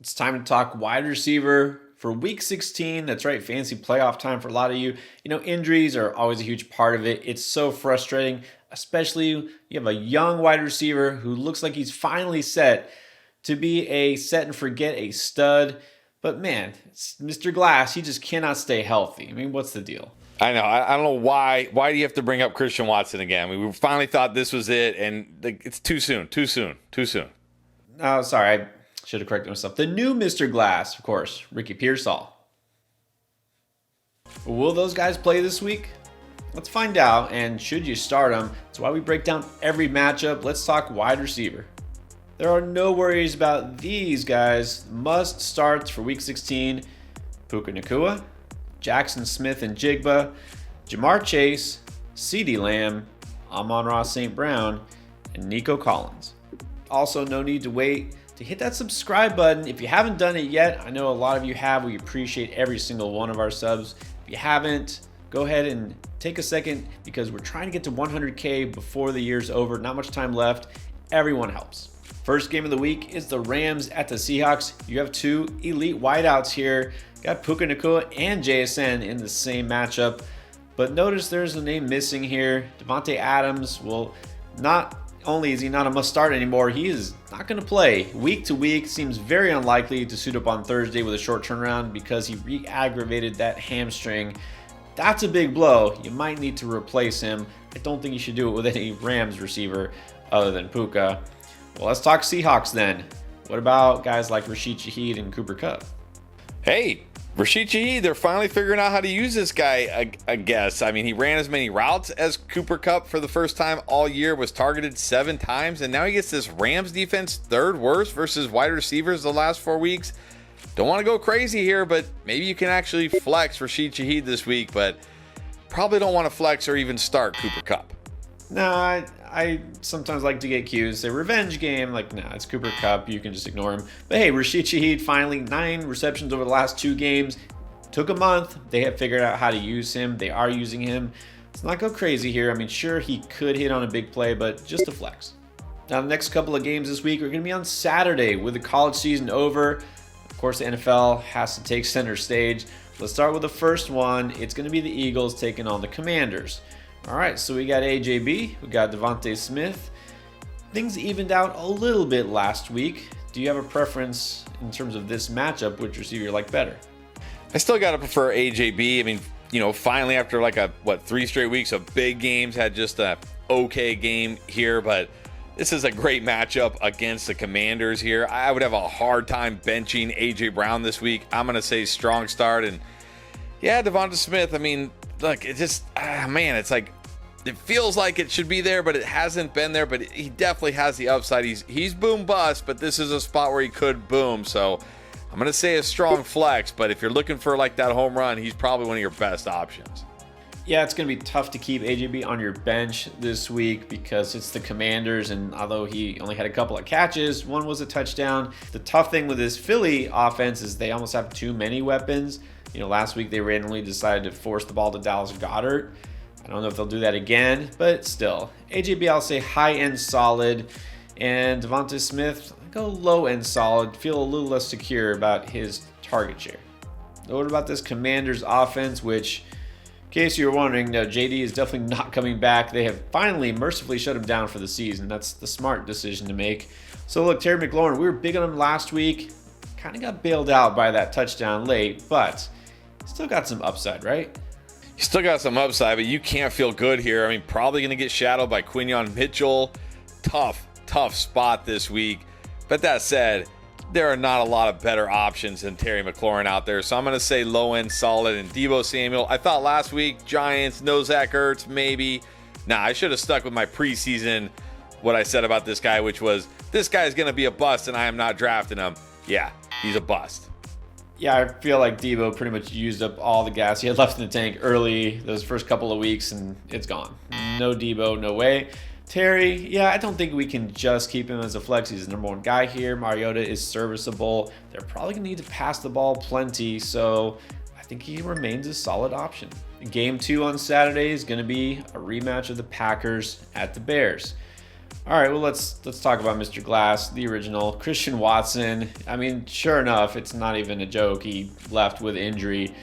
It's time to talk wide receiver for week 16. That's right, fantasy playoff time for a lot of you. Injuries are always a huge part of it. It's so frustrating, especially you have a young wide receiver who looks like he's finally set to be a set and forget a stud. But man, it's Mr. Glass, he just cannot stay healthy. I mean, what's the deal? I know. I don't know why. Why do you have to bring up Christian Watson again? We finally thought this was it, and it's too soon. Oh, sorry. I should have corrected myself. The new Mr. Glass, of course, Ricky Pearsall. Will those guys play this week? Let's find out, and should you start them? That's why we break down every matchup. Let's talk wide receiver. There are no worries about these guys. Must starts for week 16. Puka Nacua, Jackson Smith and Jigba, Jamar Chase, CeeDee Lamb, Amon-Ra St. Brown, and Nico Collins. Also, no need to wait to hit that subscribe button. If you haven't done it yet, I know a lot of you have. We appreciate every single one of our subs. If you haven't, go ahead and take a second because we're trying to get to 100K before the year's over. Not much time left. Everyone helps. First game of the week is the Rams at the Seahawks. You have two elite wideouts here. Got Puka Nacua and JSN in the same matchup. But notice there's a name missing here. Devontae Adams will not only is he not a must start anymore, he is not going to play. Week to week seems very unlikely to suit up on Thursday with a short turnaround because he re-aggravated that hamstring. That's a big blow. You might need to replace him. I don't think you should do it with any Rams receiver other than Puka. Well, let's talk Seahawks then. What about guys like Rashid Shaheed and Cooper Kupp? Hey, Rashid Shaheed, they're finally figuring out how to use this guy, I guess. I mean, he ran as many routes as Cooper Kupp for the first time all year, was targeted 7 times, and now he gets this Rams defense third worst versus wide receivers the last 4 weeks. Don't want to go crazy here, but maybe you can actually flex Rashid Shaheed this week, but probably don't want to flex or even start Cooper Kupp. No, I sometimes like to get cues. Say revenge game, like, nah, it's Cooper Kupp. You can just ignore him. But hey, Rashid Shaheed finally 9 receptions over the last 2 games. Took a month. They have figured out how to use him. They are using him. Let's not go crazy here. I mean, sure, he could hit on a big play, but just a flex. Now, the next couple of games this week are going to be on Saturday with the college season over. Of course, the NFL has to take center stage. Let's start with the first one. It's going to be the Eagles taking on the Commanders. All right, so we got AJB, we got Devontae Smith. Things evened out a little bit last week. Do you have a preference in terms of this matchup, which receiver you like better? I still got to prefer AJB. I mean, finally after 3 straight weeks of big games, had just a okay game here, but this is a great matchup against the Commanders here. I would have a hard time benching AJ Brown this week. I'm going to say strong start, and yeah, Devontae Smith, I mean, look, it just, it's like, it feels like it should be there, but it hasn't been there, but he definitely has the upside. He's boom bust, but this is a spot where he could boom, so I'm going to say a strong flex, but if you're looking for like that home run, he's probably one of your best options. Yeah, it's going to be tough to keep AJB on your bench this week because it's the Commanders, and although he only had a couple of catches, one was a touchdown. The tough thing with this Philly offense is they almost have too many weapons. Last week they randomly decided to force the ball to Dallas Goedert. I don't know if they'll do that again, but still. AJB, I'll say high-end solid. And Devontae Smith, I go low-end solid. Feel a little less secure about his target share. What about this Commanders offense, which, in case you were wondering, no, JD is definitely not coming back. They have finally mercifully shut him down for the season. That's the smart decision to make. So look, Terry McLaurin, we were big on him last week. Kind of got bailed out by that touchdown late, but still got some upside, right? You still got some upside, but you can't feel good here. I mean, probably going to get shadowed by Quinyon Mitchell. Tough spot this week. But that said, there are not a lot of better options than Terry McLaurin out there. So I'm going to say low-end solid. And Deebo Samuel, I thought last week, Giants, no Zach Ertz, maybe. Nah, I should have stuck with my preseason, what I said about this guy, which was, this guy is going to be a bust and I am not drafting him. Yeah, he's a bust. Yeah, I feel like Deebo pretty much used up all the gas he had left in the tank early those first couple of weeks, and it's gone. No Deebo, no way. Terry, yeah, I don't think we can just keep him as a flex. He's the number 1 guy here. Mariota is serviceable. They're probably going to need to pass the ball plenty, so I think he remains a solid option. Game 2 on Saturday is going to be a rematch of the Packers at the Bears. All right, well let's talk about Mr. Glass, the original Christian Watson. I mean, sure enough, it's not even a joke. He left with injury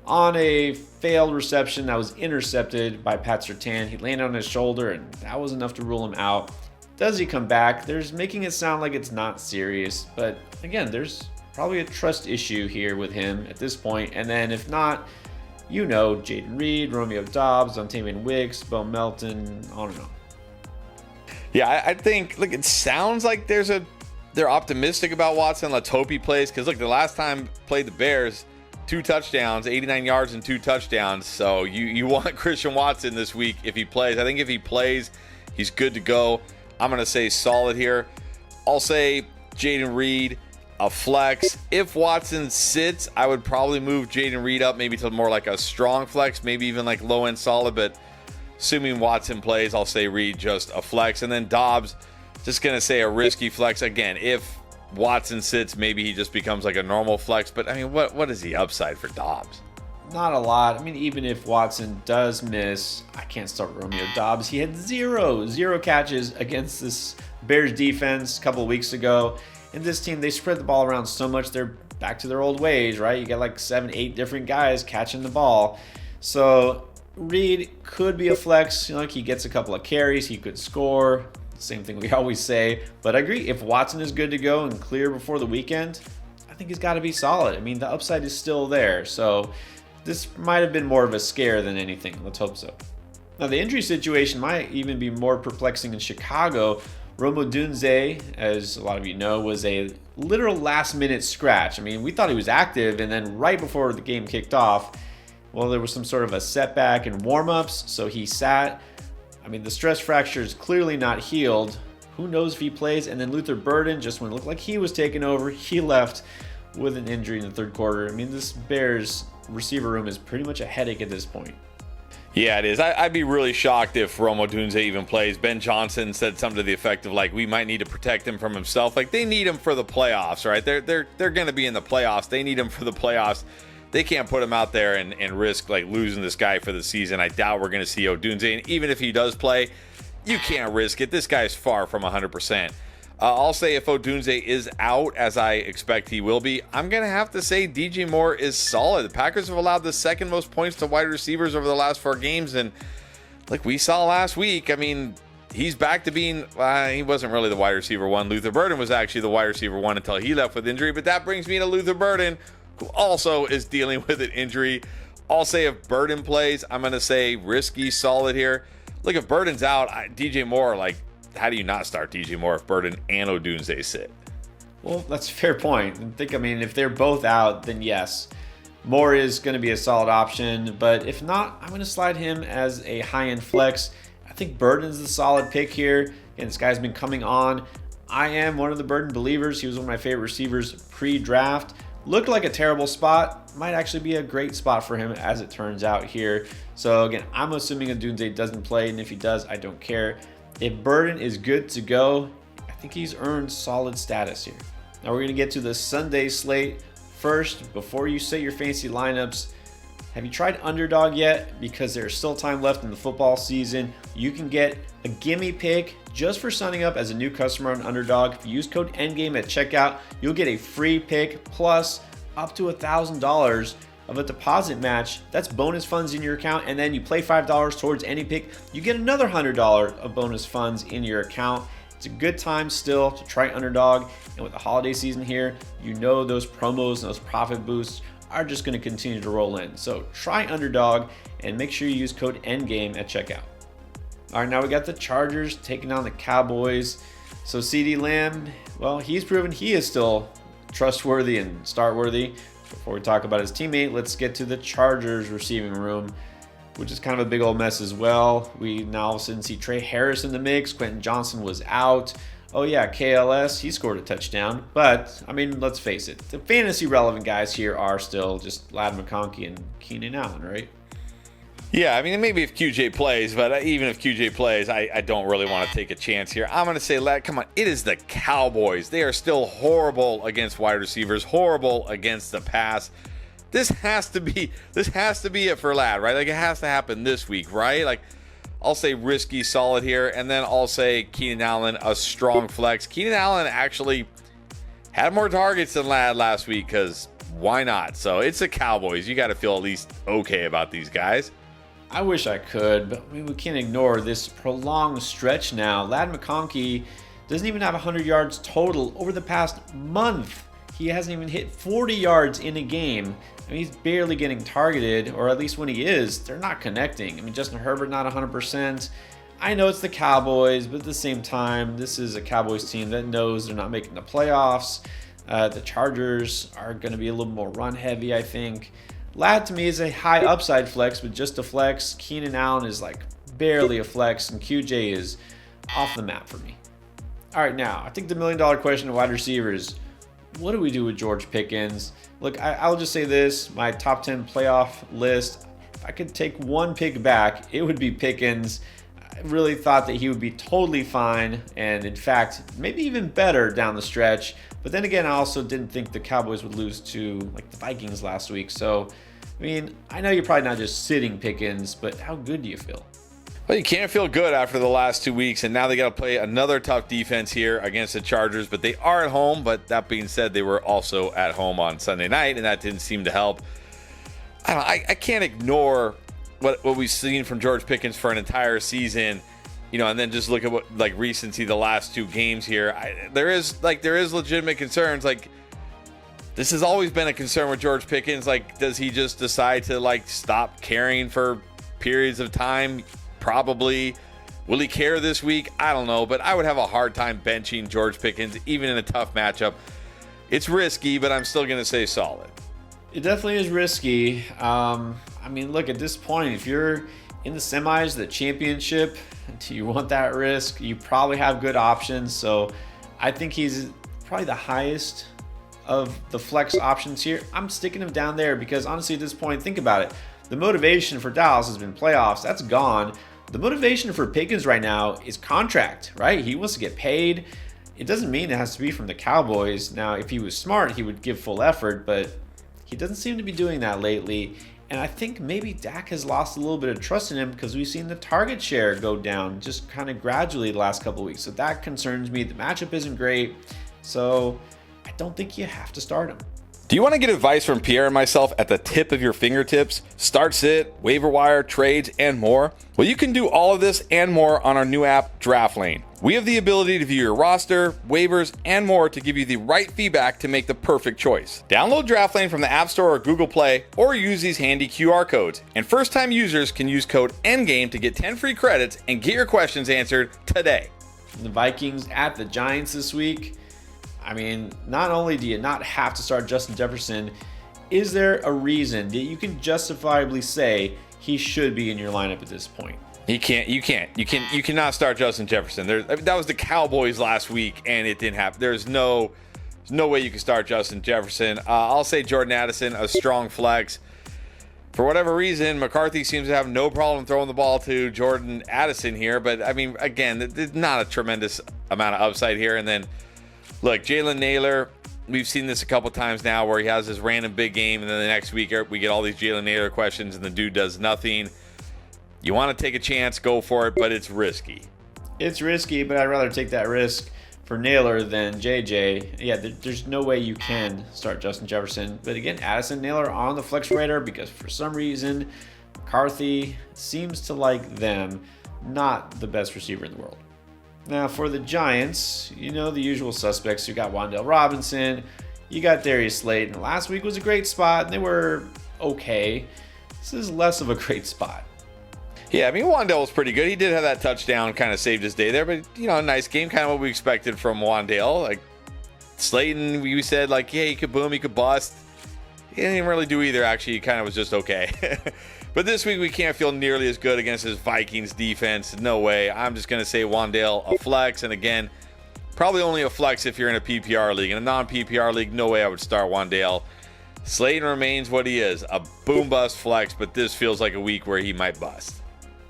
on a failed reception that was intercepted by Pat Surtain. He landed on his shoulder, and that was enough to rule him out. Does he come back? There's making it sound like it's not serious, but again, there's probably a trust issue here with him at this point. And then if not, you know, Jaden Reed, Romeo Doubs, Dontayvion Wicks, Bo Melton, on and on. Yeah, I think, look, it sounds like they're optimistic about Watson. Let's hope he plays, because look, the last time played the Bears, 2 touchdowns, 89 yards and 2 touchdowns. So you want Christian Watson this week if he plays. I think if he plays, he's good to go. I'm going to say solid here. I'll say Jaden Reed, a flex. If Watson sits, I would probably move Jaden Reed up maybe to more like a strong flex, maybe even like low end solid. But assuming Watson plays, I'll say Reed just a flex. And then Doubs, just going to say a risky flex. Again, if Watson sits, maybe he just becomes like a normal flex. But I mean, what is the upside for Doubs? Not a lot. I mean, even if Watson does miss, I can't start Romeo Doubs. He had zero catches against this Bears defense a couple of weeks ago. And this team, they spread the ball around so much, they're back to their old ways, right? You got like 7-8 different guys catching the ball. So Reed could be a flex. You know, like he gets a couple of carries, he could score. Same thing we always say. But I agree, if Watson is good to go and clear before the weekend, I think he's got to be solid. I mean, the upside is still there. So this might have been more of a scare than anything. Let's hope so. Now, the injury situation might even be more perplexing in Chicago. Rome Odunze, as a lot of you know, was a literal last-minute scratch. I mean, we thought he was active, and then right before the game kicked off, well, there was some sort of a setback in warm-ups, so he sat. I mean, the stress fracture is clearly not healed. Who knows if he plays? And then Luther Burden, just when it looked like he was taking over, he left with an injury in the third quarter. I mean, this Bears receiver room is pretty much a headache at this point. Yeah, it is. I'd be really shocked if Rome Odunze even plays. Ben Johnson said something to the effect of like, we might need to protect him from himself. Like, they need him for the playoffs, right? They're going to be in the playoffs. They need him for the playoffs. They can't put him out there and risk like losing this guy for the season. I doubt we're going to see Odunze. And even if he does play, you can't risk it. This guy's far from 100%. I'll say if Odunze is out, as I expect he will be, I'm going to have to say DJ Moore is solid. The Packers have allowed the second most points to wide receivers over the last 4 games. And like we saw last week, I mean, he's back to being, he wasn't really the wide receiver 1. Luther Burden was actually the wide receiver 1 until he left with injury. But that brings me to Luther Burden, who also is dealing with an injury. I'll say if Burden plays, I'm going to say risky, solid here. Look, if Burden's out, DJ Moore, like, how do you not start DJ Moore if Burden and Odunze sit? Well, that's a fair point. I mean, if they're both out, then yes, Moore is going to be a solid option. But if not, I'm going to slide him as a high-end flex. I think Burden's the solid pick here. Again, this guy's been coming on. I am one of the Burden believers. He was one of my favorite receivers pre-draft. Looked like a terrible spot. Might actually be a great spot for him as it turns out here. So again, I'm assuming Odunze doesn't play, and if he does, I don't care. If Burden is good to go, I think he's earned solid status here. Now we're going to get to the Sunday slate. First, before you set your fancy lineups, have you tried Underdog yet? Because there's still time left in the football season. You can get a gimme pick just for signing up as a new customer on Underdog. If you use code ENDGAME at checkout, you'll get a free pick plus up to $1,000 of a deposit match. That's bonus funds in your account, and then you play $5 towards any pick, you get another $100 of bonus funds in your account. It's a good time still to try Underdog, and with the holiday season here, you know those promos and those profit boosts are just going to continue to roll in. So try Underdog and make sure you use code ENDGAME at checkout. All right, now we got the Chargers taking on the Cowboys. So CeeDee Lamb, well, he's proven he is still trustworthy and start-worthy. Before we talk about his teammate, let's get to the Chargers receiving room, which is kind of a big old mess as well. We now all of a sudden see Trey Harris in the mix. Quentin Johnson was out. Oh yeah, KLS, he scored a touchdown. But, I mean, let's face it. The fantasy relevant guys here are still just Lad McConkey and Keenan Allen, right? Yeah, I mean, maybe if QJ plays, but even if QJ plays, I don't really want to take a chance here. I'm going to say, Lad, come on, it is the Cowboys. They are still horrible against wide receivers, horrible against the pass. This has to be it for Lad, right? Like, it has to happen this week, right? Like, I'll say risky solid here, and then I'll say Keenan Allen a strong flex. Keenan Allen actually had more targets than Ladd last week, because why not? So it's the Cowboys. You got to feel at least okay about these guys. I wish I could, but I mean, we can't ignore this prolonged stretch now. Ladd McConkey doesn't even have 100 yards total over the past month. He hasn't even hit 40 yards in a game. I mean, he's barely getting targeted, or at least when he is, they're not connecting. I mean, Justin Herbert not 100%. I know it's the Cowboys, but at the same time, this is a Cowboys team that knows they're not making the playoffs. The Chargers are going to be a little more run heavy, I think. Ladd to me is a high upside flex, but just a flex. Keenan Allen is like barely a flex, and QJ is off the map for me. All right, now, I think the $1 million question at wide receivers, what do we do with George Pickens? Look, I'll just say this, my top 10 playoff list, if I could take one pick back, it would be Pickens. I really thought that he would be totally fine, and in fact, maybe even better down the stretch. But then again, I also didn't think the Cowboys would lose to like the Vikings last week. So, I mean, I know you're probably not just sitting Pickens, but how good do you feel? Well, you can't feel good after the last 2 weeks, and now they got to play another tough defense here against the Chargers, but they are at home. But that being said, they were also at home on Sunday night, and that didn't seem to help. I can't ignore what we've seen from George Pickens for an entire season, you know, and then just look at what like recency the last 2 games here. There is legitimate concerns. Like, this has always been a concern with George Pickens. Like, does he just decide to like stop caring for periods of time? Probably. Will he care this week? I don't know, but I would have a hard time benching George Pickens, even in a tough matchup. It's risky, but I'm still going to say solid. It definitely is risky. I mean, look, at this point, if you're in the semis, the championship, do you want that risk? You probably have good options. So I think he's probably the highest of the flex options here. I'm sticking him down there because honestly, at this point, think about it. The motivation for Dallas has been playoffs. That's gone. The motivation for Pickens right now is contract, right? He wants to get paid. It doesn't mean it has to be from the Cowboys. Now, if he was smart, he would give full effort, but he doesn't seem to be doing that lately. And I think maybe Dak has lost a little bit of trust in him because we've seen the target share go down just kind of gradually the last couple of weeks. So that concerns me. The matchup isn't great. So I don't think you have to start him. Do you want to get advice from Pierre and myself at the tip of your fingertips? Start sit, waiver wire, trades, and more? Well, you can do all of this and more on our new app, Draft Lane. We have the ability to view your roster, waivers, and more to give you the right feedback to make the perfect choice. Download Draft Lane from the App Store or Google Play, or use these handy QR codes. And first-time users can use code ENDGAME to get 10 free credits and get your questions answered today. The Vikings at the Giants this week. I mean, not only do you not have to start Justin Jefferson, is there a reason that you can justifiably say he should be in your lineup at this point? You cannot start Justin Jefferson. That was the Cowboys last week, and it didn't happen. There's no way you can start Justin Jefferson. I'll say Jordan Addison, a strong flex. For whatever reason, McCarthy seems to have no problem throwing the ball to Jordan Addison here. But, I mean, again, there's not a tremendous amount of upside here. And then, look, Jalen Naylor, we've seen this a couple times now where he has this random big game, and then the next week we get all these Jalen Naylor questions, and the dude does nothing. You want to take a chance, go for it, but it's risky. It's risky, but I'd rather take that risk for Naylor than JJ. Yeah, there's no way you can start Justin Jefferson. But again, Addison, Naylor on the flex radar because for some reason, McCarthy seems to like them. Not the best receiver in the world. Now, for the Giants, you know the usual suspects. You got Wan'Dale Robinson. You got Darius Slayton. Last week was a great spot, and they were okay. This is less of a great spot. Yeah, I mean, Wan'Dale was pretty good. He did have that touchdown, kind of saved his day there. But, you know, a nice game, kind of what we expected from Wan'Dale. Like, Slayton, we said, like, yeah, he could boom, he could bust. He didn't really do either, actually. He kind of was just okay. But this week, we can't feel nearly as good against his Vikings defense. No way. I'm just going to say Wan'Dale a flex. And again, probably only a flex if you're in a PPR league. In a non-PPR league, no way I would start Wan'Dale. Slayton remains what he is, a boom-bust flex, but this feels like a week where he might bust.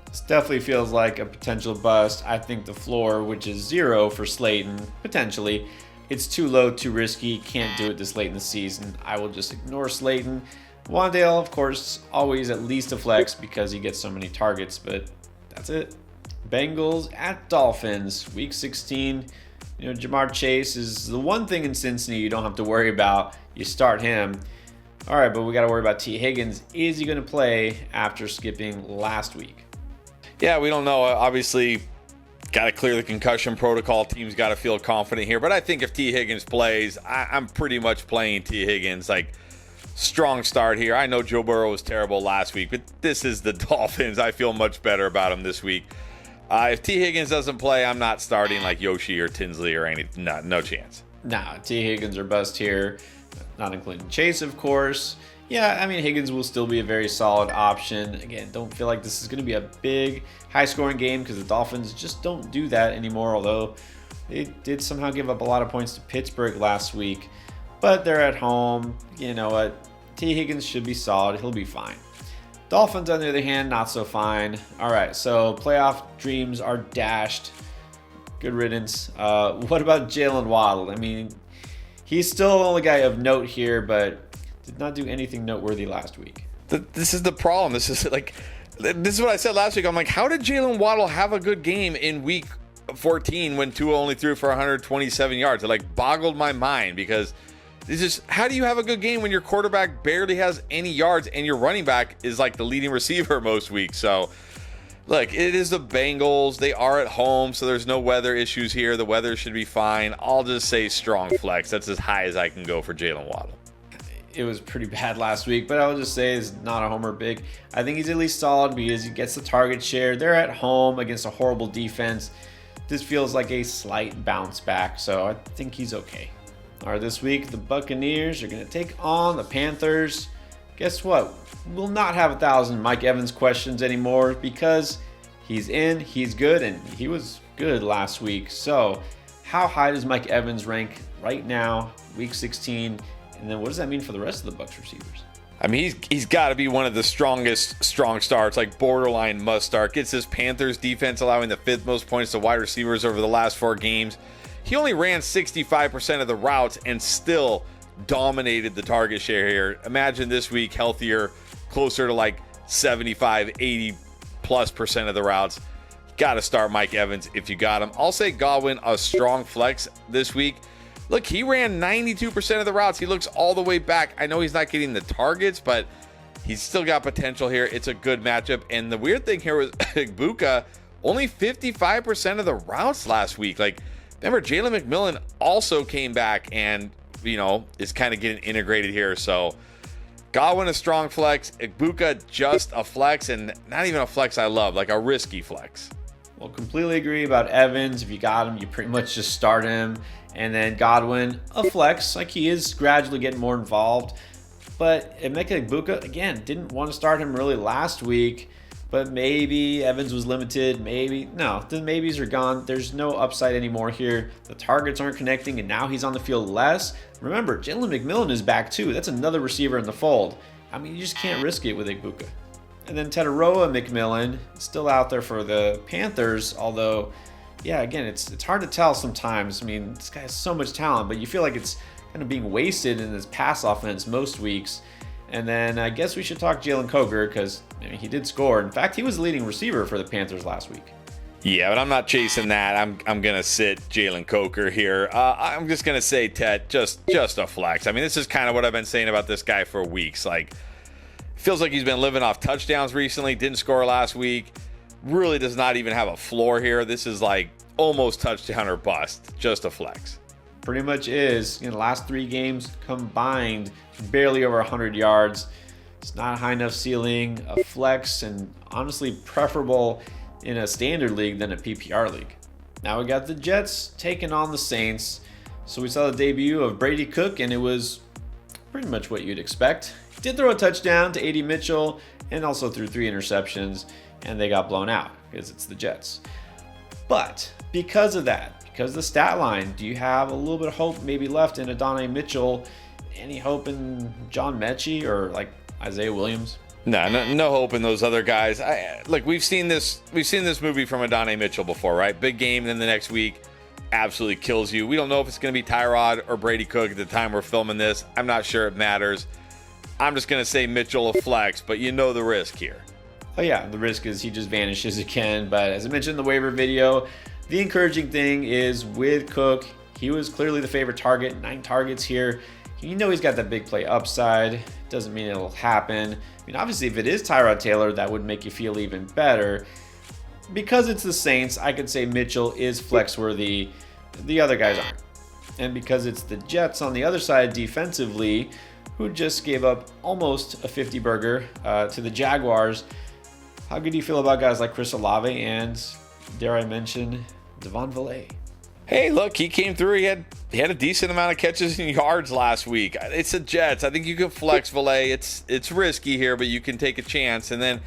This definitely feels like a potential bust. I think the floor, which is 0 for Slayton, potentially, it's too low, too risky. Can't do it this late in the season. I will just ignore Slayton. Wan'Dale, of course, always at least a flex because he gets so many targets, but that's it. Bengals at Dolphins, week 16. Jamar Chase is the one thing in Cincinnati you don't have to worry about. You start him. All right, but we got to worry about T. Higgins. Is he going to play after skipping last week? Yeah, we don't know. Obviously, got to clear the concussion protocol. Team's got to feel confident here. But I think if T. Higgins plays, I'm pretty much playing T. Higgins. Strong start here. I know Joe Burrow was terrible last week, but this is the Dolphins. I feel much better about him this week. If T. Higgins doesn't play, I'm not starting like Yoshi or Tinsley or anything. No chance. Nah, T. Higgins are bust here, not including Chase, of course. Yeah, I mean, Higgins will still be a very solid option. Again, don't feel like this is going to be a big, high-scoring game because the Dolphins just don't do that anymore, although they did somehow give up a lot of points to Pittsburgh last week. But they're at home. You know what? T. Higgins should be solid. He'll be fine. Dolphins, on the other hand, not so fine. All right, so playoff dreams are dashed. Good riddance. What about Jalen Waddle? I mean, he's still the only guy of note here, but did not do anything noteworthy last week. This is the problem. This is what I said last week. I'm like, how did Jalen Waddle have a good game in week 14 when Tua only threw for 127 yards? It boggled my mind because it's just, how do you have a good game when your quarterback barely has any yards and your running back is the leading receiver most weeks? So, look, it is the Bengals. They are at home, so there's no weather issues here. The weather should be fine. I'll just say strong flex. That's as high as I can go for Jalen Waddle. It was pretty bad last week, but I will just say it's not a homer big. I think he's at least solid because he gets the target share. They're at home against a horrible defense. This feels like a slight bounce back, so I think he's okay. All right, this week, the Buccaneers are going to take on the Panthers. Guess what? We'll not have 1,000 Mike Evans questions anymore because he's in, he's good, and he was good last week. So how high does Mike Evans rank right now, week 16? And then what does that mean for the rest of the Bucs receivers? I mean, he's got to be one of the strongest strong starts, borderline must start. Gets this Panthers defense allowing the 5th most points to wide receivers over the last 4 games. He only ran 65% of the routes and still dominated the target share here. Imagine this week healthier, closer to 75, 80+% of the routes. Got to start Mike Evans if you got him. I'll say Godwin, a strong flex this week. Look, he ran 92% of the routes. He looks all the way back. I know he's not getting the targets, but he's still got potential here. It's a good matchup. And the weird thing here was Buka, only 55% of the routes last week. Remember, Jalen McMillan also came back and, is kind of getting integrated here. So, Godwin a strong flex. Ibuka just a flex, and not even a flex I love, a risky flex. Well, completely agree about Evans. If you got him, you pretty much just start him. And then Godwin, a flex. He is gradually getting more involved. But Emeka Egbuka, again, didn't want to start him really last week. But maybe Evans was limited. Maybe. No, the maybes are gone. There's no upside anymore here. The targets aren't connecting, and now he's on the field less. Remember, Jalen McMillan is back too. That's another receiver in the fold. I mean, you just can't risk it with Egbuka. And then Tetaroa McMillan, still out there for the Panthers, although, yeah, again, it's hard to tell sometimes. I mean, this guy has so much talent, but you feel like it's kind of being wasted in this pass offense most weeks. And then I guess we should talk Jalen Coker because he did score. In fact, he was the leading receiver for the Panthers last week. Yeah, but I'm not chasing that. I'm gonna sit Jalen Coker here. I'm just gonna say Tet, just a flex. I mean, this is kind of what I've been saying about this guy for weeks. Feels like he's been living off touchdowns recently. Didn't score last week. Really does not even have a floor here. This is almost touchdown or bust. Just a flex. Pretty much is. In the last 3 games combined, barely over 100 yards. It's not a high enough ceiling, a flex, and honestly preferable in a standard league than a PPR league. Now we got the Jets taking on the Saints. So we saw the debut of Brady Cook, and it was pretty much what you'd expect. He did throw a touchdown to A.D. Mitchell and also threw 3 interceptions, and they got blown out because it's the Jets. But because of that, because of the stat line, do you have a little bit of hope maybe left in Adonai Mitchell? Any hope in John Mechie or Isaiah Williams? No hope in those other guys. We've seen this movie from Adonai Mitchell before, right? Big game, and then the next week absolutely kills you. We don't know if it's going to be Tyrod or Brady Cook at the time we're filming this. I'm not sure it matters. I'm just going to say Mitchell a flex, but you know the risk here. Oh yeah, the risk is he just vanishes again. But as I mentioned in the waiver video, the encouraging thing is with Cook, he was clearly the favorite target, 9 targets here. You know he's got that big play upside. Doesn't mean it'll happen. I mean, obviously, if it is Tyrod Taylor, that would make you feel even better. Because it's the Saints, I could say Mitchell is flex worthy. The other guys aren't. And because it's the Jets on the other side defensively, who just gave up almost a 50 burger to the Jaguars, how good do you feel about guys like Chris Olave and, dare I mention, Devon Villay? Hey, look, he came through. He had a decent amount of catches and yards last week. It's the Jets. I think you can flex Villay. It's risky here, but you can take a chance. And then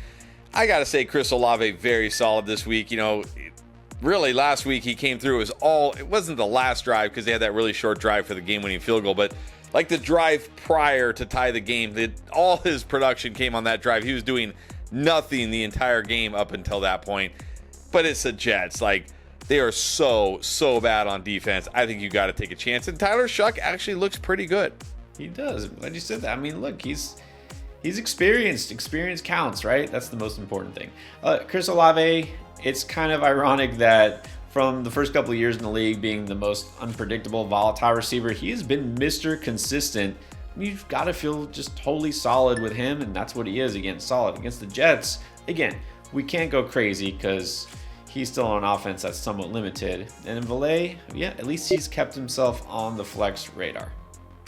I got to say Chris Olave, very solid this week. You know, really last week he came through. It wasn't the last drive because they had that really short drive for the game-winning field goal, but like the drive prior to tie the game, all his production came on that drive. He was doing nothing the entire game up until that point. But it's the Jets. Like, they are so bad on defense. I think you got to take a chance. And Tyler Shuck actually looks pretty good. He does. I'm glad you said that. I mean, look, he's experienced. Experience counts, right? That's the most important thing. Chris Olave, it's kind of ironic that from the first couple of years in the league being the most unpredictable, volatile receiver, he has been Mr. Consistent. You've got to feel just totally solid with him, and that's what he is. Again, solid. Against the Jets, again, we can't go crazy because he's still on offense that's somewhat limited. And in Villay, yeah, at least he's kept himself on the flex radar.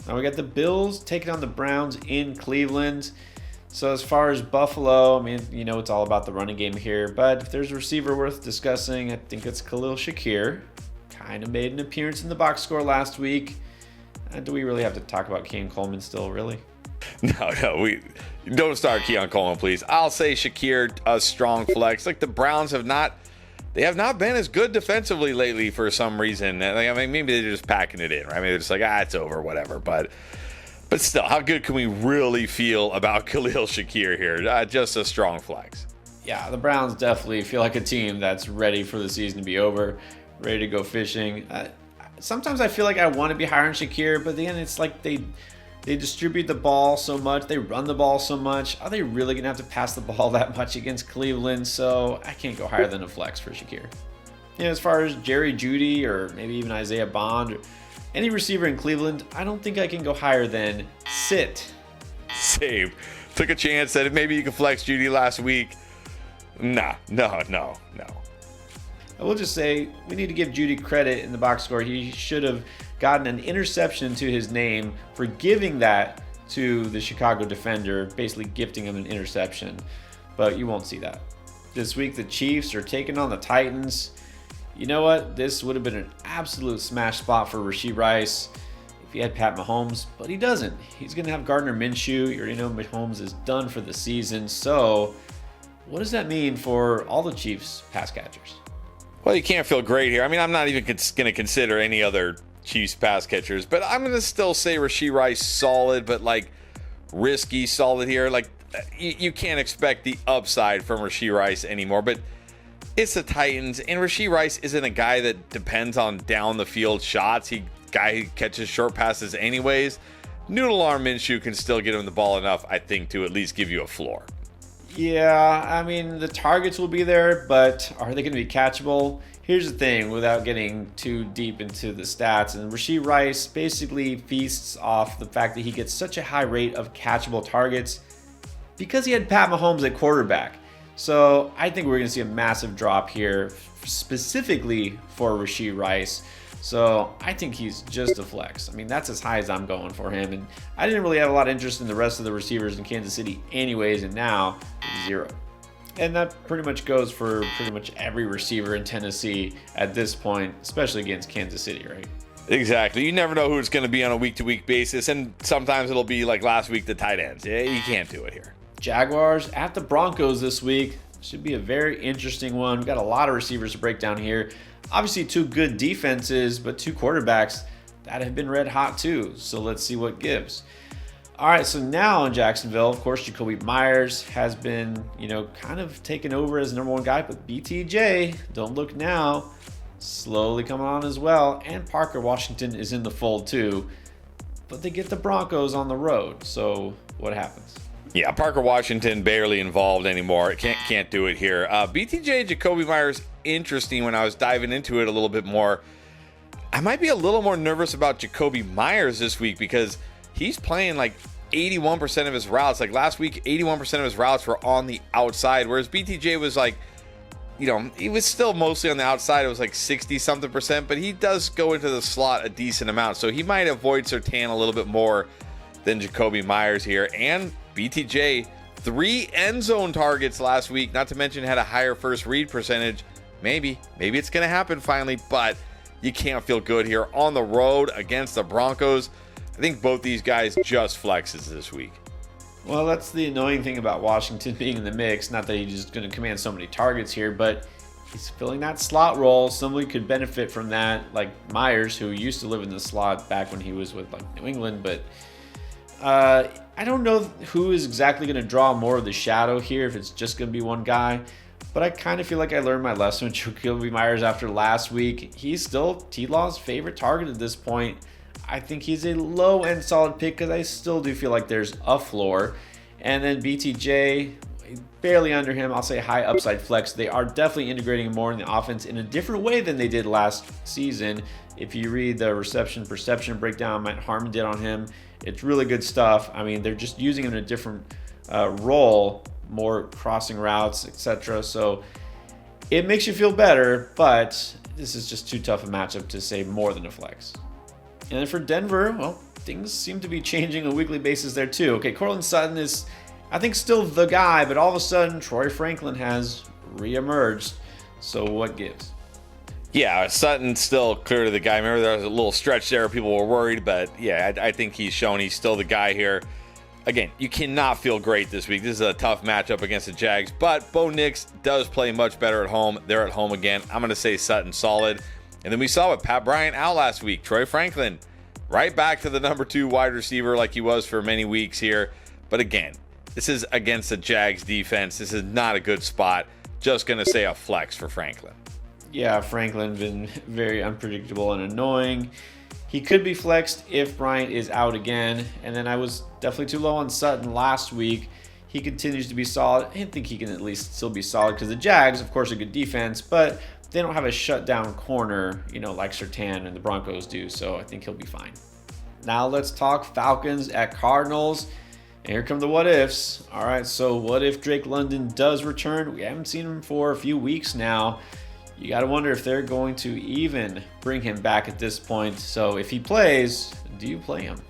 Now we got the Bills taking on the Browns in Cleveland. So as far as Buffalo, I mean, you know, it's all about the running game here. But if there's a receiver worth discussing, I think it's Khalil Shakir. Kind of made an appearance in the box score last week. Do we really have to talk about Keon Coleman still, really? No, we don't start Keon Coleman, please. I'll say Shakir, a strong flex. Like the Browns have not been as good defensively lately for some reason. I mean, maybe they're just packing it in, right? Maybe they're just like, it's over, whatever. But still, how good can we really feel about Khalil Shakir here? Just a strong flex. Yeah, the Browns definitely feel like a team that's ready for the season to be over, ready to go fishing. Sometimes I feel like I want to be higher on Shakir, but then it's like they distribute the ball so much, they run the ball so much. Are they really going to have to pass the ball that much against Cleveland? So I can't go higher than a flex for Shakir. You know, as far as Jerry Jeudy or maybe even Isaiah Bond or any receiver in Cleveland, I don't think I can go higher than sit. Same. Took a chance that maybe you could flex Jeudy last week. No. I will just say we need to give Jeudy credit in the box score. He should have gotten an interception to his name for giving that to the Chicago defender, basically gifting him an interception. But you won't see that. This week, the Chiefs are taking on the Titans. You know what? This would have been an absolute smash spot for Rashee Rice if he had Pat Mahomes, but he doesn't. He's going to have Gardner Minshew. You already know Mahomes is done for the season. So what does that mean for all the Chiefs pass catchers? Well, you can't feel great here. I mean, I'm not even going to consider any other Chiefs pass catchers, but I'm going to still say Rashee Rice solid, but like risky solid here. Like you can't expect the upside from Rashee Rice anymore, but it's the Titans, and Rashee Rice isn't a guy that depends on down the field shots. Guy who catches short passes anyways. Noodle arm Minshew can still get him the ball enough, I think, to at least give you a floor. Yeah, I mean, the targets will be there, but are they going to be catchable? Here's the thing, without getting too deep into the stats, and Rashee Rice basically feasts off the fact that he gets such a high rate of catchable targets because he had Pat Mahomes at quarterback. So I think we're going to see a massive drop here, specifically for Rashee Rice. So I think he's just a flex. I mean, that's as high as I'm going for him. And I didn't really have a lot of interest in the rest of the receivers in Kansas City anyways, and now 0. And that pretty much goes for pretty much every receiver in Tennessee at this point, especially against Kansas City, right? Exactly. You never know who it's going to be on a week-to-week basis, and sometimes it'll be like last week, the tight ends. Yeah, you can't do it here. Jaguars at the Broncos this week. Should be a very interesting one. We've got a lot of receivers to break down here. Obviously, 2 good defenses, but 2 quarterbacks that have been red hot too. So let's see what gives. All right, so now in Jacksonville, of course, Jacoby Myers has been, kind of taken over as number 1 guy, but BTJ, don't look now, slowly coming on as well. And Parker Washington is in the fold too. But they get the Broncos on the road. So what happens? Yeah, Parker Washington barely involved anymore. Can't do it here. BTJ Jacoby Myers, interesting when I was diving into it a little bit more. I might be a little more nervous about Jacoby Myers this week because he's playing like 81% of his routes. Like last week, 81% of his routes were on the outside, whereas BTJ was like, he was still mostly on the outside. It was like 60-something percent, but he does go into the slot a decent amount. So he might avoid Surtain a little bit more than Jacoby Myers here. And BTJ, 3 end zone targets last week, not to mention had a higher first read percentage. Maybe it's going to happen finally, but you can't feel good here on the road against the Broncos. I think both these guys just flexes this week. Well, that's the annoying thing about Washington being in the mix. Not that he's just going to command so many targets here, but he's filling that slot role. Somebody could benefit from that, like Myers, who used to live in the slot back when he was with New England. But I don't know who is exactly going to draw more of the shadow here, if it's just going to be one guy. But I kind of feel like I learned my lesson with Jacoby Myers after last week. He's still T-Law's favorite target at this point. I think he's a low-end solid pick because I still do feel like there's a floor. And then BTJ, barely under him. I'll say high upside flex. They are definitely integrating more in the offense in a different way than they did last season. If you read the reception perception breakdown Matt Harmon did on him, it's really good stuff. I mean, they're just using him in a different role, more crossing routes, etc. So it makes you feel better, but this is just too tough a matchup to say more than a flex. And then for Denver, well, things seem to be changing on a weekly basis there too. Okay, Courtland Sutton is, I think, still the guy, but all of a sudden, Troy Franklin has reemerged. So what gives? Yeah, Sutton's still clear to the guy. Remember, there was a little stretch there. People were worried, but yeah, I think he's shown he's still the guy here. Again, you cannot feel great this week. This is a tough matchup against the Jags, but Bo Nix does play much better at home. They're at home again. I'm going to say Sutton solid. And then we saw with Pat Bryant out last week. Troy Franklin right back to the number 2 wide receiver like he was for many weeks here. But again, this is against the Jags defense. This is not a good spot. Just going to say a flex for Franklin. Yeah, Franklin been very unpredictable and annoying. He could be flexed if Bryant is out again. And then I was definitely too low on Sutton last week. He continues to be solid. I think he can at least still be solid because the Jags, of course, are good defense, but they don't have a shutdown corner, like Surtain and the Broncos do, so I think he'll be fine. Now let's talk Falcons at Cardinals. And here come the what ifs. All right, so what if Drake London does return? We haven't seen him for a few weeks now. You got to wonder if they're going to even bring him back at this point. So if he plays, do you play him?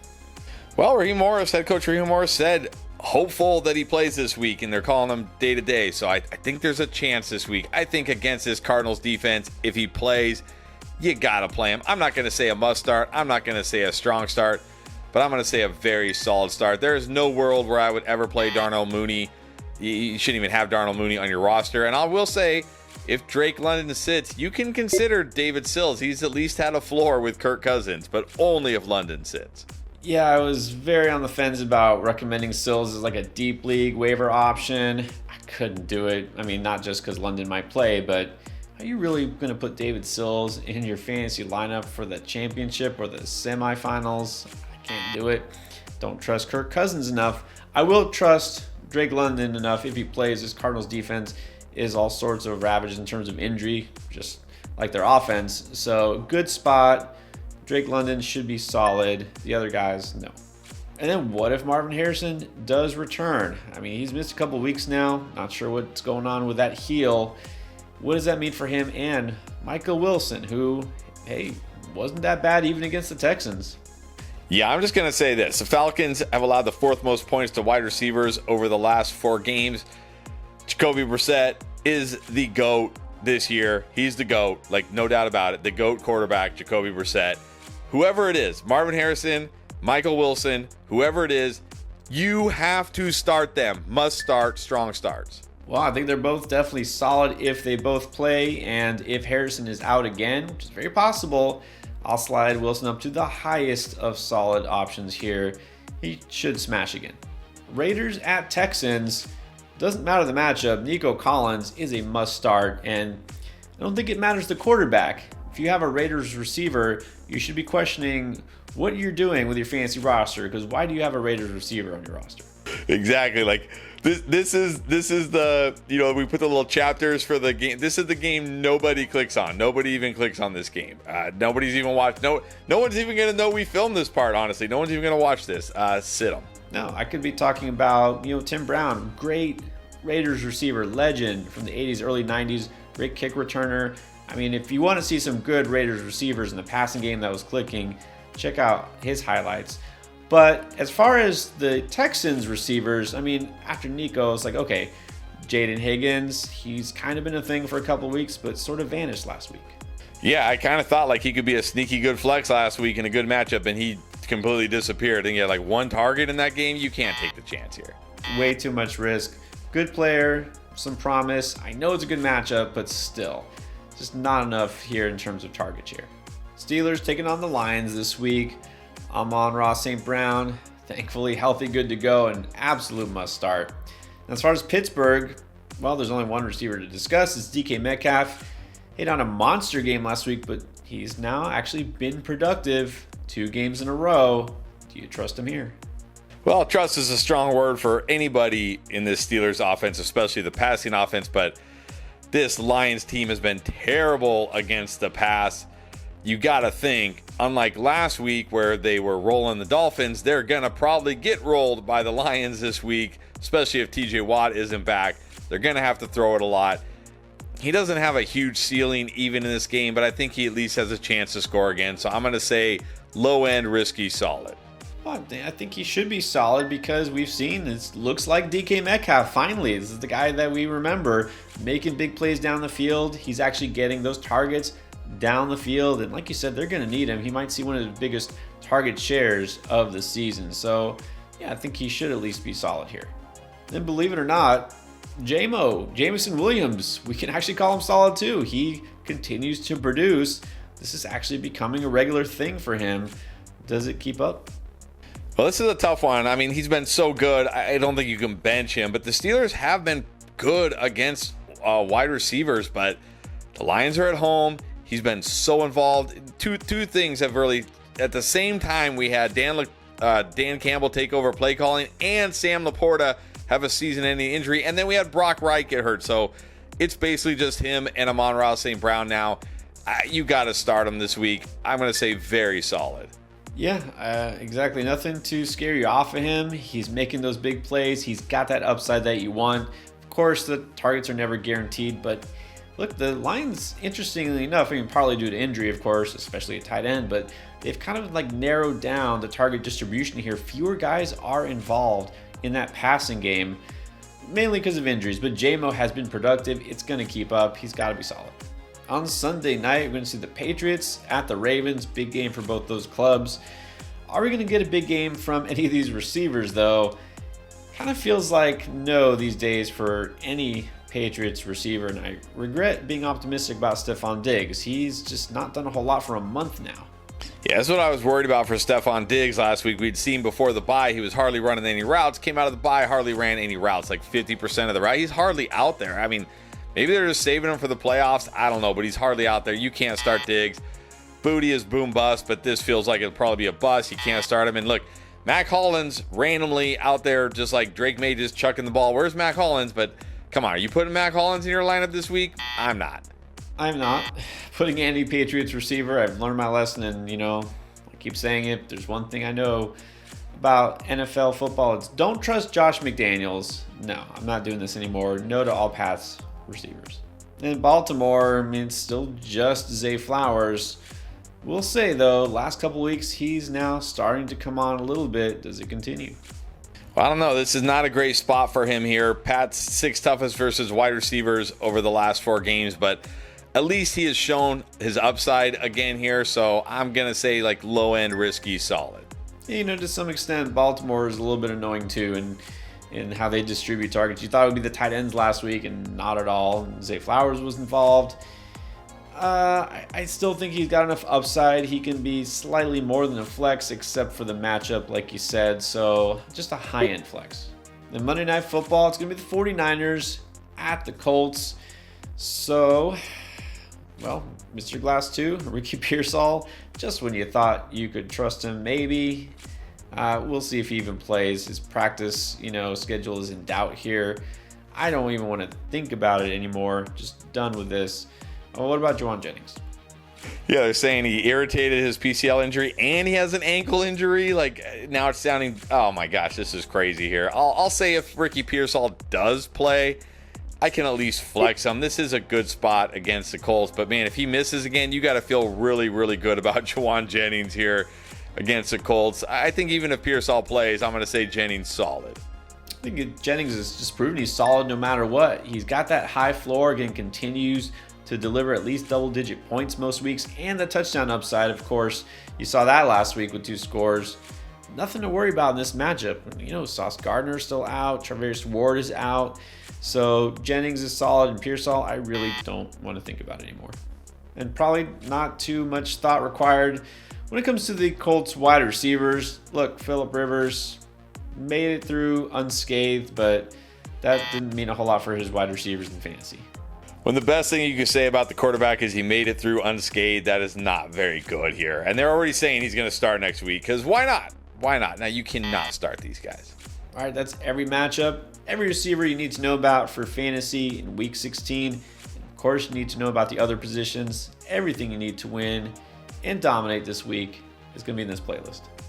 Well, head coach Raheem Morris said hopeful that he plays this week, and they're calling him day to day. So I think there's a chance this week. I think against this Cardinals defense, if he plays, you got to play him. I'm not going to say a must start. I'm not going to say a strong start, but I'm going to say a very solid start. There is no world where I would ever play Darnell Mooney. You shouldn't even have Darnell Mooney on your roster. And I will say, if Drake London sits, you can consider David Sills. He's at least had a floor with Kirk Cousins, but only if London sits. Yeah, I was very on the fence about recommending Sills as like a deep league waiver option. I couldn't do it. I mean, not just because London might play, but are you really going to put David Sills in your fantasy lineup for the championship or the semifinals? I can't do it. Don't trust Kirk Cousins enough. I will trust Drake London enough if he plays. This Cardinals defense is all sorts of ravaged in terms of injury, just like their offense. So good spot. Drake London should be solid. The other guys, no. And then what if Marvin Harrison does return? I mean, he's missed a couple weeks now. Not sure what's going on with that heel. What does that mean for him and Michael Wilson, who, hey, wasn't that bad even against the Texans? Yeah, I'm just going to say this. The Falcons have allowed the 4th most points to wide receivers over the last 4 games. Jacoby Brissett is the GOAT this year. He's the GOAT, like no doubt about it. The GOAT quarterback, Jacoby Brissett. Whoever it is, Marvin Harrison, Michael Wilson, whoever it is, you have to start them. Must start, strong starts. Well, I think they're both definitely solid if they both play, and if Harrison is out again, which is very possible, I'll slide Wilson up to the highest of solid options here. He should smash again. Raiders at Texans. Doesn't matter the matchup. Nico Collins is a must start, and I don't think it matters the quarterback. If you have a Raiders receiver, you should be questioning what you're doing with your fantasy roster, because why do you have a Raiders receiver on your roster? Exactly. Like this is the, we put the little chapters for the game. This is the game nobody clicks on. Nobody even clicks on this game. Nobody's even watched. No one's even gonna know we filmed this part. Honestly, no one's even gonna watch this. Sit them. No, I could be talking about Tim Brown, great Raiders receiver, legend from the 80s, early 90s, great kick returner. I mean, if you want to see some good Raiders receivers in the passing game that was clicking, check out his highlights. But as far as the Texans receivers, I mean, after Nico, it's like, okay, Jaden Higgins, he's kind of been a thing for a couple of weeks, but sort of vanished last week. Yeah, I kind of thought like he could be a sneaky good flex last week in a good matchup, and he completely disappeared. And he had like one target in that game. You can't take the chance here. Way too much risk. Good player, some promise. I know it's a good matchup, but still, just not enough here in terms of target share. Steelers taking on the Lions this week. Amon-Ra St. Brown, thankfully healthy, good to go, and absolute must start. And as far as Pittsburgh, well, there's only one receiver to discuss. It's DK Metcalf. Hit on a monster game last week, but he's now actually been productive 2 games in a row. Do you trust him here? Well, trust is a strong word for anybody in this Steelers offense, especially the passing offense, but this Lions team has been terrible against the pass. You got to think, unlike last week where they were rolling the Dolphins, they're going to probably get rolled by the Lions this week, especially if TJ Watt isn't back. They're going to have to throw it a lot. He doesn't have a huge ceiling even in this game, but I think he at least has a chance to score again. So I'm going to say low end, risky, solid. Well, I think he should be solid because we've seen this looks like DK Metcalf finally. This is the guy that we remember making big plays down the field. He's actually getting those targets down the field, and like you said, they're going to need him. He might see one of the biggest target shares of the season. So yeah, I think he should at least be solid here. Then believe it or not, Jameson Williams, we can actually call him solid too. He continues to produce. This is actually becoming a regular thing for him. Does it keep up? Well, this is a tough one. I mean, he's been so good. I don't think you can bench him, but the Steelers have been good against wide receivers, but the Lions are at home. He's been so involved. Two things have really, at the same time, we had Dan Campbell take over play calling and Sam Laporta have a season-ending injury, and then we had Brock Wright get hurt. So it's basically just him and Amon-Ra St. Brown now. You got to start him this week. I'm going to say very solid. Yeah, exactly. Nothing to scare you off of him. He's making those big plays. He's got that upside that you want. Of course, the targets are never guaranteed, but look, the Lions, interestingly enough, I mean, partly due to injury, of course, especially at tight end, but they've kind of like narrowed down the target distribution here. Fewer guys are involved in that passing game, mainly because of injuries, but J-Mo has been productive. It's going to keep up. He's got to be solid. On Sunday night, we're going to see the Patriots at the Ravens. Big game for both those clubs. Are we going to get a big game from any of these receivers, though? Kind of feels like no these days for any Patriots receiver, and I regret being optimistic about Stephon Diggs. He's just not done a whole lot for a month now. Yeah, that's what I was worried about for Stephon Diggs last week. We'd seen before the bye, he was hardly running any routes. Came out of the bye, hardly ran any routes, like 50% of the route. He's hardly out there. I mean, maybe they're just saving him for the playoffs. I don't know, but he's hardly out there. You can't start Diggs. Booty is boom bust, but this feels like it'll probably be a bust. You can't start him. And look, Mac Hollins randomly out there just like Drake May just chucking the ball. Where's Mac Hollins? But come on, are you putting Mac Hollins in your lineup this week? I'm not. I'm not putting any Patriots receiver. I've learned my lesson, and I keep saying it. There's one thing I know about NFL football. It's don't trust Josh McDaniels. No, I'm not doing this anymore. No to all pass receivers. In Baltimore, I mean, it's still just Zay Flowers. We'll say, though, last couple weeks, he's now starting to come on a little bit. Does it continue? Well, I don't know. This is not a great spot for him here. Pat's 6 toughest versus wide receivers over the last 4 games, but at least he has shown his upside again here. So I'm going to say like low end, risky, solid. To some extent, Baltimore is a little bit annoying too in how they distribute targets. You thought it would be the tight ends last week, and not at all. Zay Flowers was involved. I still think he's got enough upside. He can be slightly more than a flex, except for the matchup, like you said. So just a high-end flex. Then Monday Night Football, it's going to be the 49ers at the Colts. So, well, Mr. Glass 2, Ricky Pearsall, just when you thought you could trust him, maybe. We'll see if he even plays. His practice, schedule is in doubt here. I don't even want to think about it anymore. Just done with this. What about Jauan Jennings? Yeah, they're saying he irritated his PCL injury and he has an ankle injury. Like, now it's sounding, oh my gosh, this is crazy here. I'll say if Ricky Pearsall does play, I can at least flex him. This is a good spot against the Colts. But man, if he misses again, you got to feel really, really good about Jauan Jennings here against the Colts. I think even if Pearsall plays, I'm going to say Jennings solid. I think Jennings has just proven he's solid no matter what. He's got that high floor, again, continues to deliver at least double-digit points most weeks, and the touchdown upside, of course. You saw that last week with 2 scores. Nothing to worry about in this matchup. Sauce Gardner's still out. Travis Ward is out. So Jennings is solid, and Pearsall, I really don't want to think about it anymore. And probably not too much thought required when it comes to the Colts wide receivers. Look, Phillip Rivers made it through unscathed, but that didn't mean a whole lot for his wide receivers in fantasy. When the best thing you can say about the quarterback is he made it through unscathed, that is not very good here. And they're already saying he's going to start next week, because why not? Why not? Now, you cannot start these guys. All right, that's every matchup, every receiver you need to know about for fantasy in Week 16. And of course, you need to know about the other positions. Everything you need to win and dominate this week is going to be in this playlist.